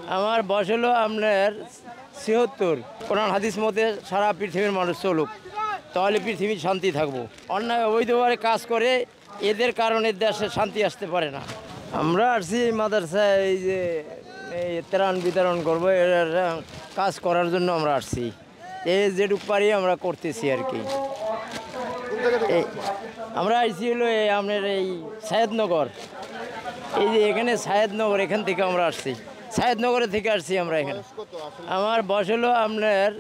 আমার বয়স হলো আপনার ৭৬। কোরআন হাদিস মতে সারা পৃথিবীর মানুষ চলুক, তাহলে পৃথিবীর শান্তি থাকবো। অন্যায় অবৈধভাবে কাজ করে এদের কারণে দেশে শান্তি আসতে পারে না। আমরা আসছি মাদ্রাসায় এই যে এই ত্রাণ বিতরণ করবো, এর কাজ করার জন্য আমরা আসছি। এই যেটুকু পারি আমরা করতেছি আর কি। আমরা আসছি হলো আপনার এই সায়েদনগর, এই যে এখানে সায়েদনগর, এখান থেকে আমরা আসছি, সায়েদনগরের থেকে আসছি আমরা এখানে। আমার বয়স হলো আপনার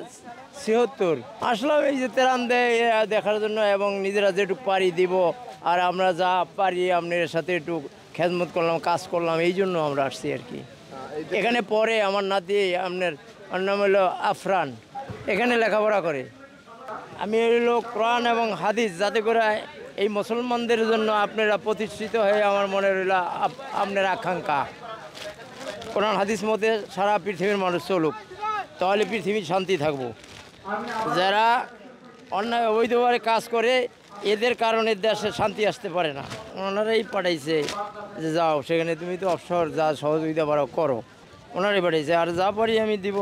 ৭৬। আসলাম এই যে ত্রাণ দেয় দেখার জন্য, এবং নিজেরা যেটুকু পারি দিব, আর আমরা যা পারি আপনার সাথে একটু খেদমত করলাম, কাজ করলাম, এই জন্য আমরা আসছি আর কি। এখানে পরে আমার নাতি আপনার নাম হলো আফরান, এখানে লেখাপড়া করে। আমি হলো কোরআন এবং হাদিস যাতে করে এই মুসলমানদের জন্য আপনারা প্রতিষ্ঠিত হয়ে আমার মনে রইল আপনার আকাঙ্ক্ষা। কোরআন হাদিস মতে সারা পৃথিবীর মানুষ চলুক, তাহলে পৃথিবীর শান্তি থাকবো। যারা অন্যায় অবৈধভাবে কাজ করে এদের কারণে দেশে শান্তি আসতে পারে না। ওনারাই পাঠাইছে যে যাও সেখানে, তুমি তো অবসর যা সহযোগিতা পারো করো, ওনারাই পাঠাইছে। আর যা পারি আমি দিব,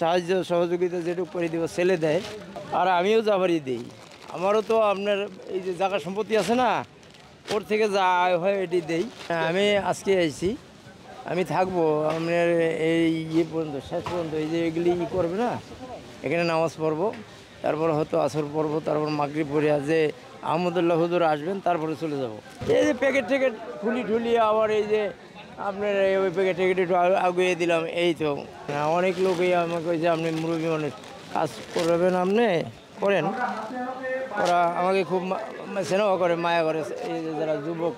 সাহায্য সহযোগিতা যেটুকু পারি দিব, ছেলে দেয়, আর আমিও যা পারি দিই। আমারও তো আপনার এই যে জায়গা সম্পত্তি আছে না, ওর থেকে যা আয় হয় এটি দেই। আমি আজকে আইছি, আমি থাকবো আপনার এই পর্যন্ত, শেষ পর্যন্ত। এই যে এগুলি করবে না, এখানে নামাজ পড়বো, তারপর হয়তো আসর পড়বো, তারপর মাগরিব পড়ে যে আহমদুল্লাহ হুজুর আসবেন, তারপরে চলে যাব। এই যে প্যাকেট ট্যাকেট খুলি আবার এই যে আপনার ওই প্যাকেট ট্যাকেট একটু আগুয়ে দিলাম, এই তো। অনেক লোকই আমাকে যে আপনি মুরব্বী মানুষ, কাজ করবেন, আপনি করেন। ওরা আমাকে খুব স্নেহ করে, মায়া করে, এই যে যারা যুবক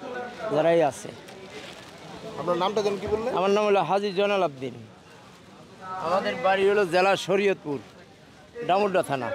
যারাই আছে। আপনার নামটা যেন কি বললেন? আমার নাম হলো হাজী জয়নাল আবদিন। আমাদের বাড়ি হলো জেলা শরীয়তপুর, ডামুড্ডা থানা।